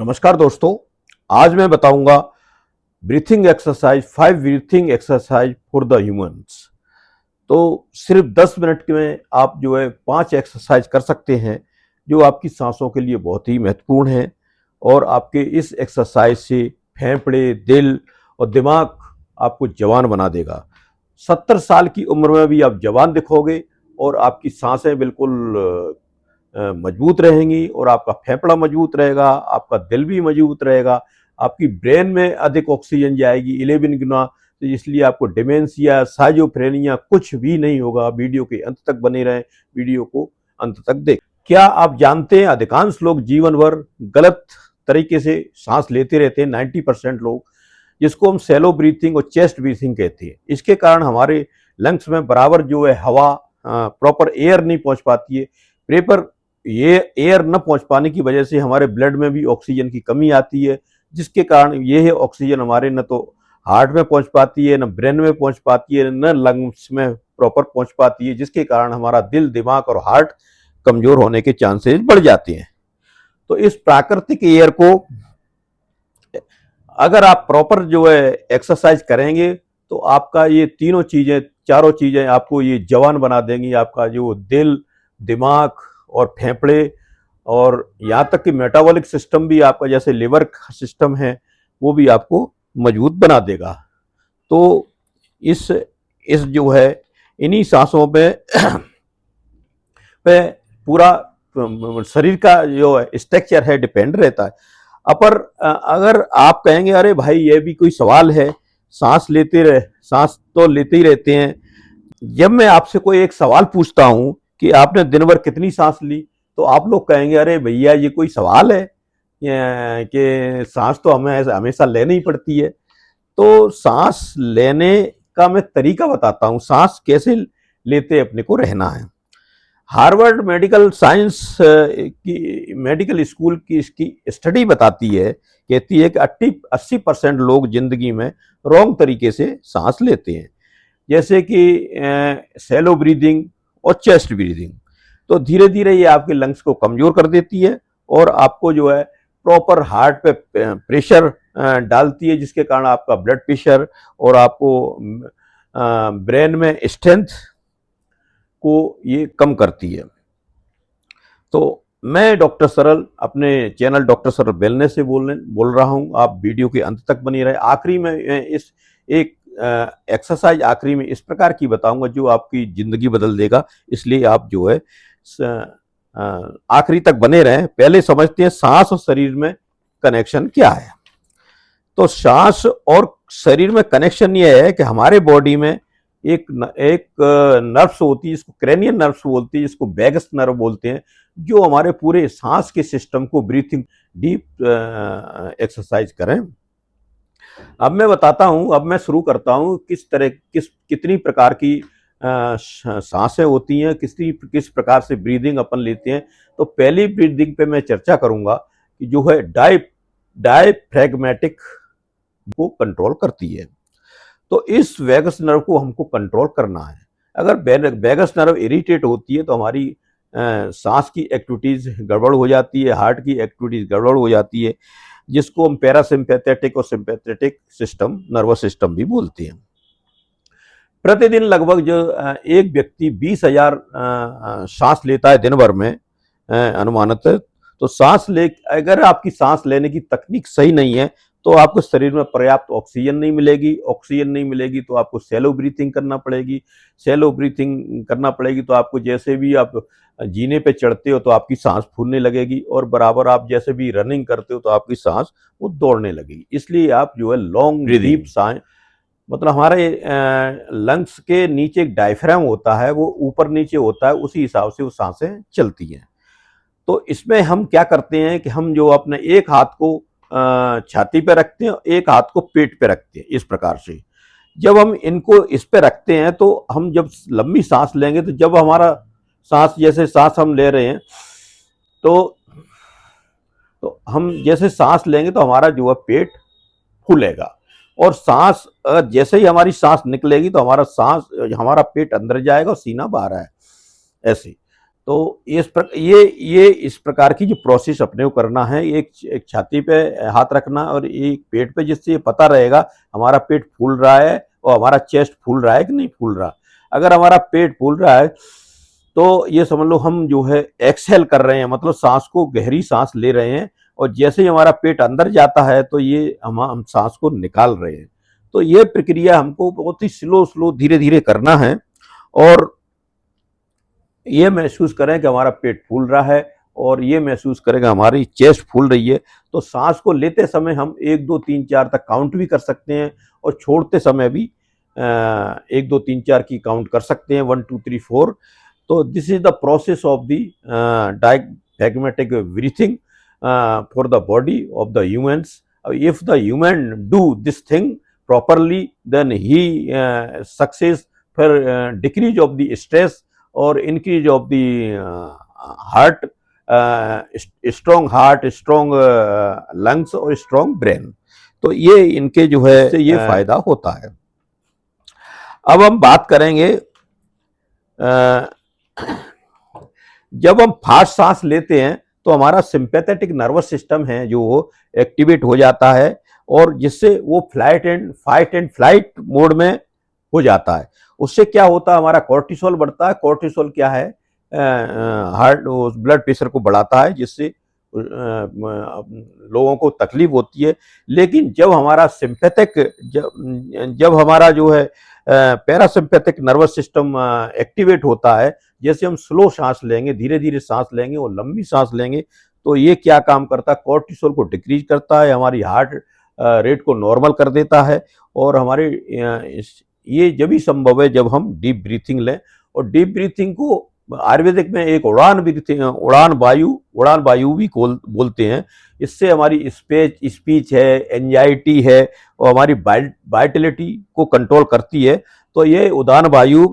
नमस्कार दोस्तों। आज मैं बताऊंगा breathing exercise 5 breathing exercise for the humans. तो सिर्फ 10 मिनट में आप जो है 5 एक्सरसाइज कर सकते हैं जो आपकी सांसों के लिए बहुत ही महत्वपूर्ण है। और आपके इस एक्सरसाइज से फेफड़े, दिल और दिमाग आपको जवान बना देगा। 70 साल की उम्र में भी आप जवान दिखोगे और आपकी सांसें बिल्कुल मजबूत रहेंगी और आपका फेफड़ा मजबूत रहेगा, आपका दिल भी मजबूत रहेगा, आपकी ब्रेन में अधिक ऑक्सीजन जाएगी 11 गुना। तो इसलिए आपको डिमेंशिया, साइजोफ्रेनिया कुछ भी नहीं होगा। वीडियो के अंत तक बने रहें, वीडियो को अंत तक देखें। क्या आप जानते हैं अधिकांश लोग जीवन भर गलत तरीके से सांस लेते रहते हैं। 90% लोग, जिसको हम सैलो ब्रीथिंग और चेस्ट ब्रीथिंग कहते हैं। इसके कारण हमारे लंग्स में बराबर जो है हवा, प्रॉपर एयर नहीं पहुंच पाती है। पेपर ये एयर न पहुंच पाने की वजह से हमारे ब्लड में भी ऑक्सीजन की कमी आती है, जिसके कारण ये है ऑक्सीजन हमारे न तो हार्ट में पहुंच पाती है, न ब्रेन में पहुंच पाती है, न लंग्स में प्रॉपर पहुंच पाती है, जिसके कारण हमारा दिल, दिमाग और हार्ट कमजोर होने के चांसेस बढ़ जाते हैं। तो इस प्राकृतिक एयर को अगर आप प्रॉपर जो है एक्सरसाइज करेंगे तो आपका ये तीनों चीजें, चारों चीजें आपको ये जवान बना देंगी। आपका जो दिल, दिमाग और फेफड़े और यहाँ तक कि मेटाबॉलिक सिस्टम भी आपका, जैसे लिवर सिस्टम है, वो भी आपको मजबूत बना देगा। तो इस जो है इन्हीं सांसों पे पूरा शरीर का जो स्ट्रक्चर है डिपेंड रहता है। अगर आप कहेंगे अरे भाई ये भी कोई सवाल है, सांस तो लेते ही रहते हैं। जब मैं आपसे कोई एक सवाल पूछता हूं कि आपने दिन भर कितनी सांस ली, तो आप लोग कहेंगे अरे भैया ये कोई सवाल है कि सांस तो हमें हमेशा लेनी ही पड़ती है। तो सांस लेने का मैं तरीका बताता हूं, सांस कैसे लेते अपने को रहना है। हार्वर्ड मेडिकल साइंस की मेडिकल स्कूल की इसकी स्टडी बताती है, कहती है कि 80% लोग जिंदगी में रॉन्ग तरीके से सांस लेते हैं, जैसे कि सैलो ब्रीदिंग और चेस्ट ब्रीदिंग। तो धीरे धीरे ये आपके लंग्स को कमजोर कर देती है और आपको जो है प्रॉपर हार्ट पे प्रेशर डालती है, जिसके कारण आपका ब्लड प्रेशर और आपको ब्रेन में स्ट्रेंथ को ये कम करती है। तो मैं डॉक्टर सरल, अपने चैनल डॉक्टर सरल वेलनेस से बोल रहा हूं। आप वीडियो के अंत तक बनी रहे। आखिरी में इस एक एक्सरसाइज आखिरी में इस प्रकार की बताऊंगा जो आपकी जिंदगी बदल देगा। इसलिए आप जो है आखिरी तक बने रहें। पहले समझते हैं सांस और शरीर में कनेक्शन क्या है। तो सांस और शरीर में कनेक्शन ये है कि हमारे बॉडी में एक नर्व्स होती है, जिसको क्रेनियल नर्व्स बोलते हैं, जिसको वैगस नर्व बोलते हैं, जो हमारे पूरे सांस के सिस्टम को ब्रीथिंग डीप एक्सरसाइज करें। अब मैं बताता हूं, अब मैं शुरू करता हूं कितनी प्रकार की सांसें होती हैं, किस प्रकार से ब्रीदिंग अपन लेते हैं। तो पहली ब्रीदिंग पे मैं चर्चा करूंगा कि जो है डायफ्रैग्मेटिक को कंट्रोल करती है। तो इस वैगस नर्व को हमको कंट्रोल करना है। अगर वैगस नर्व इरिटेट होती है तो हमारी सांस की एक्टिविटीज गड़बड़ हो जाती है, हार्ट की एक्टिविटीज गड़बड़ हो जाती है, जिसको हम पैरासिम्पैथेटिक और सिंपैथेटिक सिस्टम, नर्वस सिस्टम भी बोलते हैं। प्रतिदिन लगभग जो एक व्यक्ति 20,000 सांस लेता है दिन भर में अनुमानित। तो अगर आपकी सांस लेने की तकनीक सही नहीं है तो आपको शरीर में पर्याप्त ऑक्सीजन नहीं मिलेगी। ऑक्सीजन नहीं मिलेगी तो आपको सैलो ब्रीथिंग करना पड़ेगी। सैलो ब्रीथिंग करना पड़ेगी तो आपको, जैसे भी आप जीने पे चढ़ते हो तो आपकी सांस फूलने लगेगी, और बराबर आप जैसे भी रनिंग करते हो तो आपकी सांस वो दौड़ने लगेगी। इसलिए आप जो है लॉन्ग डीप सांस, मतलब हमारे लंग्स के नीचे एक डायफ्राम होता है, वो ऊपर नीचे होता है, उसी हिसाब से वो सांसें चलती हैं। तो इसमें हम क्या करते हैं कि हम जो अपने एक हाथ को छाती पे रखते हैं, एक हाथ को पेट पे रखते हैं, इस प्रकार से। जब हम इनको इस पे रखते हैं तो हम जब लंबी सांस लेंगे, तो जब हमारा सांस, जैसे सांस हम ले रहे हैं तो हम जैसे सांस लेंगे तो हमारा जो है पेट फूलेगा, और सांस जैसे ही हमारी सांस निकलेगी तो हमारा पेट अंदर जाएगा और सीना बाहर है, ऐसे। तो ये इस प्रकार की जो प्रोसेस अपने को करना है, एक छाती पे हाथ रखना और एक पेट पे, जिससे ये पता रहेगा हमारा पेट फूल रहा है और हमारा चेस्ट फूल रहा है कि नहीं फूल रहा। अगर हमारा पेट फूल रहा है तो ये समझ लो हम जो है एक्सहेल कर रहे हैं, मतलब सांस को गहरी सांस ले रहे हैं, और जैसे ही हमारा पेट अंदर जाता है तो ये हम सांस को निकाल रहे हैं। तो ये प्रक्रिया हमको बहुत ही स्लो स्लो धीरे धीरे करना है, और ये महसूस करें कि हमारा पेट फूल रहा है और ये महसूस करें कि हमारी चेस्ट फूल रही है। तो सांस को लेते समय हम 1 2 3 4 तक काउंट भी कर सकते हैं, और छोड़ते समय भी 1 2 3 4 की काउंट कर सकते हैं, 1 2 3 4। तो this is the process of the diaphragmatic breathing for the body of the humans. If the human do this thing properly, then he success for decrease of the stress or increase of the heart, strong heart, strong lungs और strong brain। तो ये इनके जो है ये फायदा होता है। अब हम बात करेंगे, जब हम फास्ट सांस लेते हैं तो हमारा सिंपैथेटिक नर्वस सिस्टम है जो एक्टिवेट हो जाता है, और जिससे वो फाइट एंड फ्लाइट मोड में हो जाता है। उससे क्या होता है, हमारा कोर्टिसोल बढ़ता है। कोर्टिसोल क्या है, हार्ट ब्लड प्रेशर को बढ़ाता है, जिससे लोगों को तकलीफ होती है। लेकिन जब हमारा सिंपैथिक जब हमारा जो है पैरासिम्पैथिक नर्वस सिस्टम एक्टिवेट होता है, जैसे हम स्लो सांस लेंगे, धीरे धीरे सांस लेंगे और लंबी सांस लेंगे, तो ये क्या काम करता है, कोर्टिसोल को डिक्रीज करता है, हमारी हार्ट रेट को नॉर्मल कर देता है। और हमारे ये जब ही संभव है जब हम डीप ब्रीथिंग लें, और डीप ब्रीथिंग को आयुर्वेदिक में एक उड़ान वायु भी बोलते हैं। इससे हमारी स्पीच है, एंजाइटी है और हमारी वाइटलिटी को कंट्रोल करती है। तो ये उड़ान वायु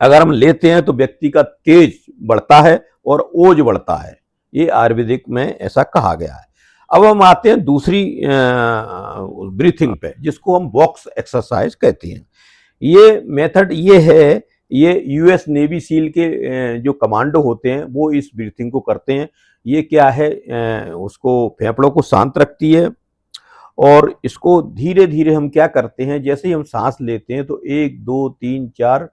अगर हम लेते हैं तो व्यक्ति का तेज बढ़ता है और ओज बढ़ता है, ये आयुर्वेदिक में ऐसा कहा गया है। अब हम आते हैं दूसरी ब्रीथिंग पे, जिसको हम बॉक्स एक्सरसाइज कहते हैं। ये मेथड ये है, ये यूएस नेवी सील के जो कमांडो होते हैं वो इस ब्रीथिंग को करते हैं। ये क्या है, उसको फेफड़ों को शांत रखती है, और इसको धीरे धीरे हम क्या करते हैं, जैसे ही हम सांस लेते हैं तो 1 2 3 4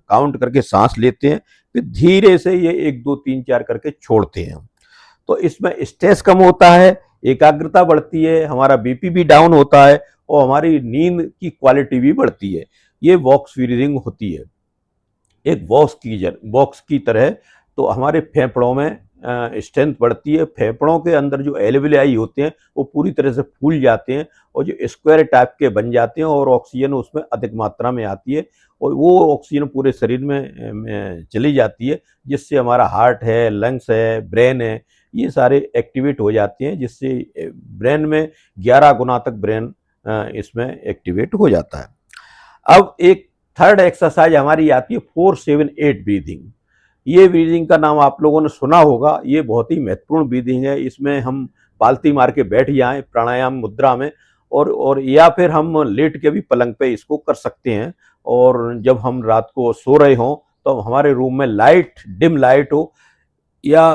काउंट करके सांस लेते हैं, फिर धीरे से ये 1 2 3 4 करके छोड़ते हैं। तो इसमें स्ट्रेस कम होता है, एकाग्रता बढ़ती है, हमारा बीपी भी डाउन होता है और हमारी नींद की क्वालिटी भी बढ़ती है। ये बॉक्स ब्रीथिंग होती है, एक बॉक्स की तरह। तो हमारे फेफड़ों में स्ट्रेंथ बढ़ती है, फेफड़ों के अंदर जो एल्वियाई होते हैं वो पूरी तरह से फूल जाते हैं और जो स्क्वायर टाइप के बन जाते हैं, और ऑक्सीजन उसमें अधिक मात्रा में आती है और वो ऑक्सीजन पूरे शरीर में चली जाती है, जिससे हमारा हार्ट है, लंग्स है, ब्रेन है, ये सारे एक्टिवेट हो जाते हैं, जिससे ब्रेन में 11 गुना तक ब्रेन इसमें एक्टिवेट हो जाता है। अब एक थर्ड एक्सरसाइज हमारी आती है 4-7-8 ब्रीदिंग। ये ब्रीदिंग का नाम आप लोगों ने सुना होगा, ये बहुत ही महत्वपूर्ण ब्रीदिंग है। इसमें हम पालती मार के बैठ जाएं प्राणायाम मुद्रा में, और या फिर हम लेट के भी पलंग पे इसको कर सकते हैं। और जब हम रात को सो रहे हों तो हमारे रूम में डिम लाइट हो या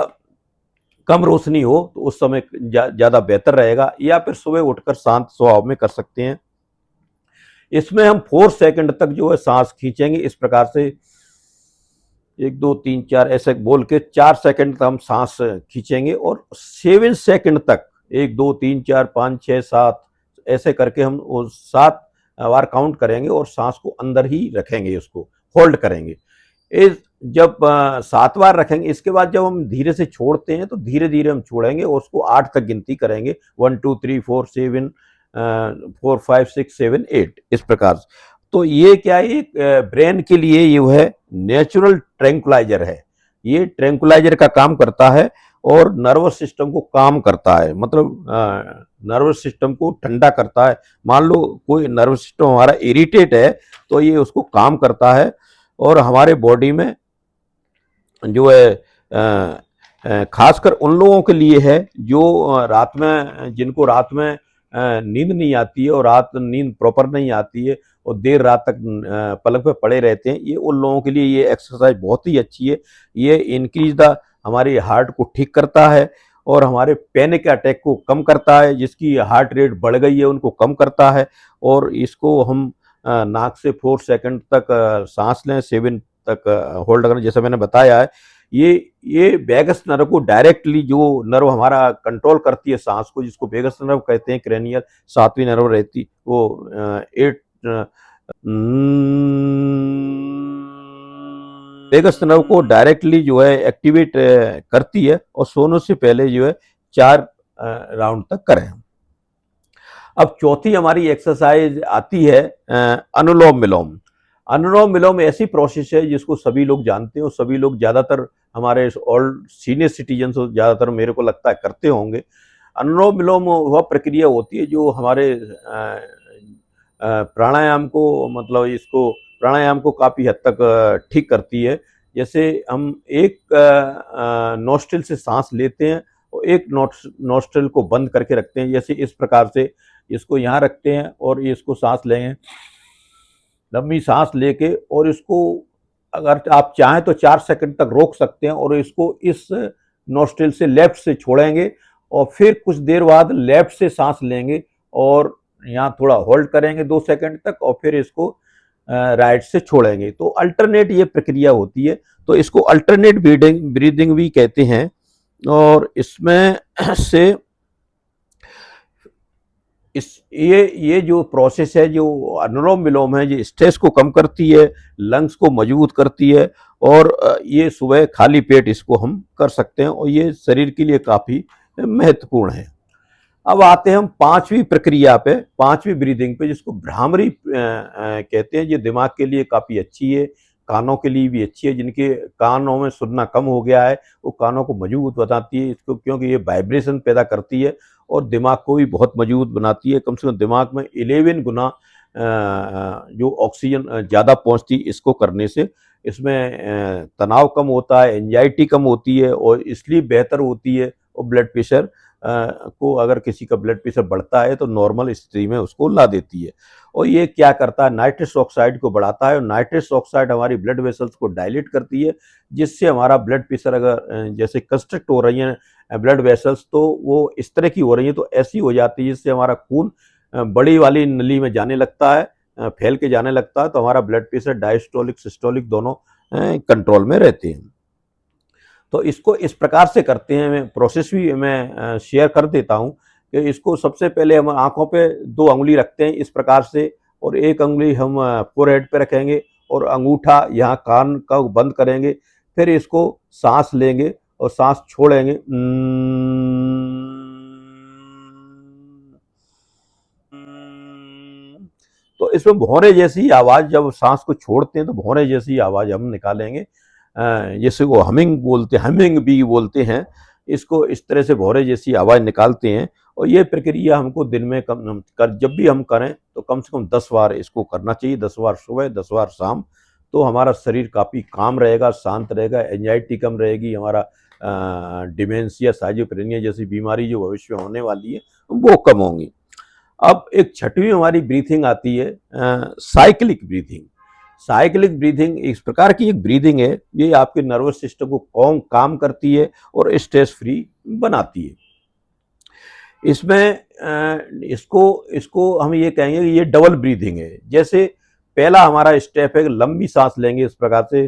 कम रोशनी हो तो उस समय ज़्यादा बेहतर रहेगा, या फिर सुबह उठकर शांत स्वभाव में कर सकते हैं। इसमें हम 4 सेकंड तक जो है सांस खींचेंगे, इस प्रकार से 1 2 3 4 ऐसे बोल के 4 सेकंड तक हम सांस खींचेंगे, और 7 सेकंड तक 1 2 3 4 5 6 7 ऐसे करके हम वो 7 बार काउंट करेंगे और सांस को अंदर ही रखेंगे, उसको होल्ड करेंगे। इस जब 7 बार रखेंगे, इसके बाद जब हम धीरे से छोड़ते हैं तो धीरे धीरे हम छोड़ेंगे और उसको 8 तक गिनती करेंगे, 1 2 3 4 7 4 5 6 7 8 इस प्रकार। तो ये क्या है, एक ब्रेन के लिए ये है नेचुरल ट्रैंकुलाइजर है, ये ट्रैंकुलाइजर का काम करता है और नर्वस सिस्टम को काम करता है, मतलब नर्वस सिस्टम को ठंडा करता है। मान लो कोई नर्वस सिस्टम हमारा इरिटेट है तो ये उसको काम करता है, और हमारे बॉडी में जो है खासकर उन लोगों के लिए है जो जिनको रात में नींद नहीं आती है और नींद प्रॉपर नहीं आती है, और देर रात तक पलंग पे पड़े रहते हैं, ये उन लोगों के लिए ये एक्सरसाइज बहुत ही अच्छी है। ये इंक्रीज द हमारे हार्ट को ठीक करता है और हमारे पैनिक अटैक को कम करता है, जिसकी हार्ट रेट बढ़ गई है उनको कम करता है। और इसको हम नाक से 4 सेकंड तक सांस लें, 7 तक होल्ड करें, जैसा मैंने बताया है। ये वेगस नर्व को डायरेक्टली, जो नर्व हमारा कंट्रोल करती है सांस को, जिसको वेगस नर्व कहते हैं, क्रेनियल 7वीं नर्व रहती वो 8 वेगस नर्व को डायरेक्टली जो है एक्टिवेट करती है, और सोने से पहले जो है 4 राउंड तक करें। अब चौथी हमारी एक्सरसाइज आती है अनुलोम विलोम। अनुलोम विलोम ऐसी प्रोसेस है जिसको सभी लोग जानते हैं, और सभी लोग ज़्यादातर हमारे ओल्ड सीनियर सिटीजन ज़्यादातर मेरे को लगता है करते होंगे। अनुलोम विलोम वह प्रक्रिया होती है जो हमारे प्राणायाम को, मतलब इसको प्राणायाम को काफ़ी हद तक ठीक करती है। जैसे हम एक नोस्ट्रिल से सांस लेते हैं और एक नोस्ट्रिल को बंद करके रखते हैं, जैसे इस प्रकार से इसको यहाँ रखते हैं और इसको सांस लेंगे, लंबी सांस लेके, और इसको अगर आप चाहें तो 4 सेकंड तक रोक सकते हैं, और इसको इस नोस्ट्रिल से लेफ्ट से छोड़ेंगे और फिर कुछ देर बाद लेफ्ट से सांस लेंगे और यहाँ थोड़ा होल्ड करेंगे 2 सेकंड तक, और फिर इसको राइट से छोड़ेंगे। तो अल्टरनेट ये प्रक्रिया होती है, तो इसको अल्टरनेट ब्रीदिंग भी कहते हैं। और इसमें से ये जो प्रोसेस है, जो अनुलोम विलोम है, ये स्ट्रेस को कम करती है, लंग्स को मजबूत करती है, और ये सुबह खाली पेट इसको हम कर सकते हैं, और ये शरीर के लिए काफ़ी महत्वपूर्ण है। अब आते हैं हम 5वीं प्रक्रिया पे, 5वीं ब्रीदिंग पे, जिसको भ्रामरी कहते हैं। ये दिमाग के लिए काफ़ी अच्छी है, कानों के लिए भी अच्छी है। जिनके कानों में सुनना कम हो गया है वो कानों को मजबूत बनाती है इसको, क्योंकि ये वाइब्रेशन पैदा करती है और दिमाग को भी बहुत मजबूत बनाती है। कम से कम दिमाग में 11 गुना जो ऑक्सीजन ज़्यादा पहुंचती इसको करने से। इसमें तनाव कम होता है, एंजाइटी कम होती है, और स्लीप बेहतर होती है, और ब्लड प्रेशर को, अगर किसी का ब्लड प्रेशर बढ़ता है तो नॉर्मल स्थिति में उसको ला देती है। और ये क्या करता है, नाइट्रस ऑक्साइड को बढ़ाता है, और नाइट्रस ऑक्साइड हमारी ब्लड वेसल्स को डायलेट करती है, जिससे हमारा ब्लड प्रेशर, अगर जैसे कंस्ट्रक्ट हो रही हैं ब्लड वेसल्स, तो वो इस तरह की हो रही है तो ऐसी हो जाती है, जिससे हमारा खून बड़ी वाली नली में जाने लगता है, फैल के जाने लगता है, तो हमारा ब्लड प्रेशर डायस्टोलिक सिस्टोलिक दोनों कंट्रोल में रहते हैं। तो इसको इस प्रकार से करते हैं, मैं प्रोसेस भी मैं शेयर कर देता हूँ कि इसको सबसे पहले हम आंखों पे 2 अंगुली रखते हैं इस प्रकार से, और एक अंगुली हम फोरहेड पे रखेंगे, और अंगूठा यहाँ कान का बंद करेंगे। फिर इसको सांस लेंगे और सांस छोड़ेंगे, तो इसमें भौरे जैसी आवाज़, जब सांस को छोड़ते हैं तो भौरे जैसी आवाज़ हम निकालेंगे, जैसे वो हमिंग बोलते हैं, हमिंग बी बोलते हैं इसको, इस तरह से भौरे जैसी आवाज़ निकालते हैं। और ये प्रक्रिया हमको दिन में जब भी हम करें तो कम से कम 10 बार इसको करना चाहिए, 10 बार सुबह, 10 बार शाम। तो हमारा शरीर काफ़ी काम रहेगा, शांत रहेगा, एंजाइटी कम रहेगी, हमारा डिमेंशिया, साइज़ोफ्रेनिया जैसी बीमारी जो भविष्य में होने वाली है वो कम होंगी। अब एक 6वीं हमारी ब्रीथिंग आती है, साइक्लिक ब्रीथिंग। साइक्लिक ब्रीथिंग इस प्रकार की एक ब्रीथिंग है, ये आपके नर्वस सिस्टम को काम करती है और स्ट्रेस फ्री बनाती है। इसमें इसको हम ये कहेंगे कि ये डबल ब्रीथिंग है। जैसे पहला हमारा स्टेप है, लंबी सांस लेंगे इस प्रकार से,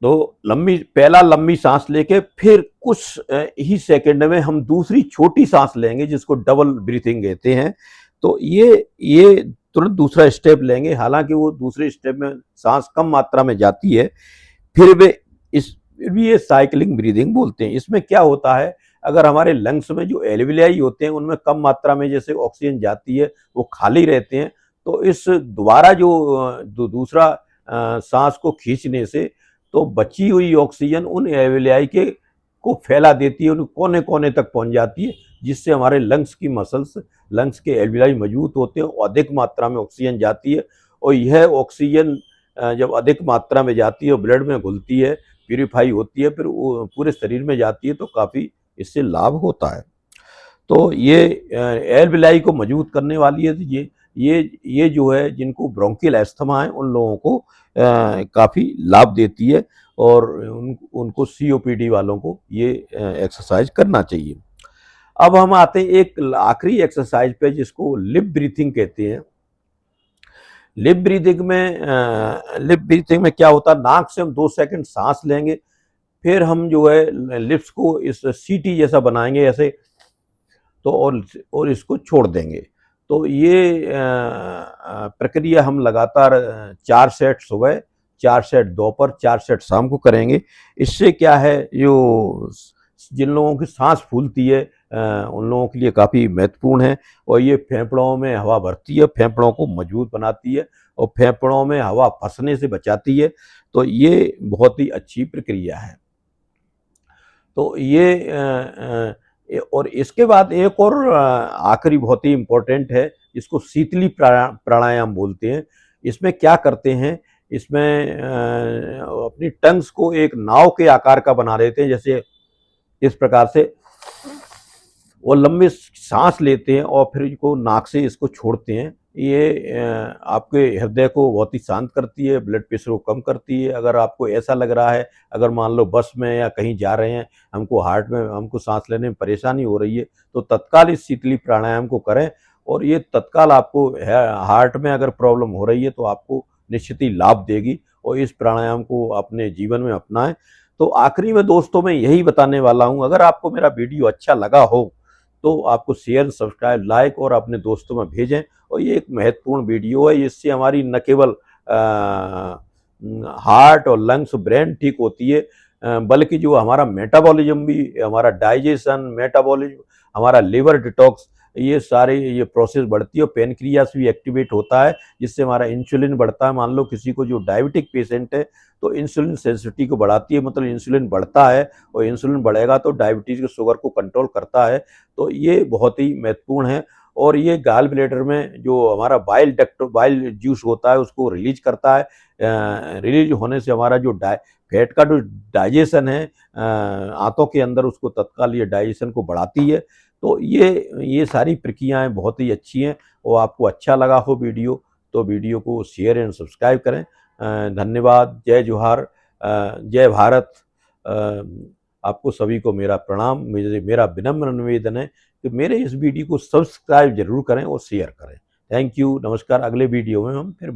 तो पहला लंबी सांस लेके फिर कुछ ही सेकंड में हम दूसरी छोटी सांस लेंगे, जिसको डबल ब्रीथिंग कहते हैं। तो ये तुरंत दूसरा स्टेप लेंगे, हालांकि वो दूसरे स्टेप में सांस कम मात्रा में जाती है, फिर भी ये साइक्लिंग ब्रीदिंग बोलते हैं। इसमें क्या होता है, अगर हमारे लंग्स में जो एल्वियाई होते हैं उनमें कम मात्रा में जैसे ऑक्सीजन जाती है, वो खाली रहते हैं, तो इस दोबारा जो दूसरा सांस को खींचने से तो बची हुई ऑक्सीजन उन एल्वियाई को फैला देती है, उन कोने कोने तक पहुंच जाती है, जिससे हमारे लंग्स की मसल्स, लंग्स के एल्वियाई मजबूत होते हैं, अधिक मात्रा में ऑक्सीजन जाती है। और यह ऑक्सीजन जब अधिक मात्रा में जाती है, ब्लड में घुलती है, प्यूरिफाई होती है, फिर वो पूरे शरीर में जाती है, तो काफ़ी इससे लाभ होता है। तो ये एल्विलाई को मजबूत करने वाली है। तो ये जो है जिनको ब्रोंकियल अस्थमा है उन लोगों को काफ़ी लाभ देती है, और उनको सीओपीडी वालों को ये एक्सरसाइज करना चाहिए। अब हम आते हैं एक आखिरी एक्सरसाइज पे जिसको लिप ब्रीथिंग कहते हैं। लिप ब्रीथिंग में क्या होता है, नाक से हम 2 सेकंड सांस लेंगे, फिर हम जो है लिप्स को इस सीटी जैसा बनाएंगे ऐसे, तो और इसको छोड़ देंगे। तो ये प्रक्रिया हम लगातार 4 सेट सुबह, 4 सेट दोपहर, 4 सेट शाम को करेंगे। इससे क्या है, जो जिन लोगों की सांस फूलती है उन लोगों के लिए काफ़ी महत्वपूर्ण है, और ये फेफड़ों में हवा भरती है, फेफड़ों को मजबूत बनाती है, और फेफड़ों में हवा फंसने से बचाती है। तो ये बहुत ही अच्छी प्रक्रिया है। तो और इसके बाद एक और आखिरी बहुत ही इम्पोर्टेंट है, जिसको शीतली प्राणायाम बोलते हैं। इसमें क्या करते हैं, इसमें अपनी टंग्स को एक नाव के आकार का बना देते हैं, जैसे इस प्रकार से, वो लंबी सांस लेते हैं और फिर इसको नाक से इसको छोड़ते हैं। ये आपके हृदय को बहुत ही शांत करती है, ब्लड प्रेशर को कम करती है। अगर आपको ऐसा लग रहा है, अगर मान लो बस में या कहीं जा रहे हैं, हमको सांस लेने में परेशानी हो रही है, तो तत्काल इस शीतली प्राणायाम को करें, और ये तत्काल आपको हार्ट में अगर प्रॉब्लम हो रही है तो आपको निश्चित ही लाभ देगी, और इस प्राणायाम को अपने जीवन में अपनाएं। तो आखिरी में दोस्तों मैं यही बताने वाला हूँ, अगर आपको मेरा वीडियो अच्छा लगा हो तो आपको शेयर, सब्सक्राइब, लाइक और अपने दोस्तों में भेजें। और ये एक महत्वपूर्ण वीडियो है, इससे हमारी न केवल हार्ट और लंग्स, ब्रेन ठीक होती है, बल्कि जो हमारा मेटाबॉलिज्म भी, हमारा डाइजेशन, मेटाबॉलिज्म, हमारा लिवर डिटॉक्स, ये प्रोसेस बढ़ती है, और पेनक्रियास भी एक्टिवेट होता है, जिससे हमारा इंसुलिन बढ़ता है। मान लो किसी को जो डायबिटिक पेशेंट है, तो इंसुलिन सेंसिटिविटी को बढ़ाती है, मतलब इंसुलिन बढ़ता है, और इंसुलिन बढ़ेगा तो डायबिटीज़ के शुगर को कंट्रोल करता है। तो ये बहुत ही महत्वपूर्ण है, और ये गाल ब्लैडर में जो हमारा बाइल जूस होता है उसको रिलीज करता है। रिलीज होने से हमारा जो फैट का जो डाइजेशन है आंतों के अंदर, उसको तत्काल ये डाइजेशन को बढ़ाती है। तो ये सारी प्रक्रियाएँ बहुत ही अच्छी हैं, और आपको अच्छा लगा हो वीडियो, तो वीडियो को शेयर एंड सब्सक्राइब करें। धन्यवाद। जय जोहार, जय भारत। आपको सभी को मेरा प्रणाम। मेरा विनम्र निवेदन है कि मेरे इस वीडियो को सब्सक्राइब जरूर करें और शेयर करें। थैंक यू, नमस्कार। अगले वीडियो में हम फिर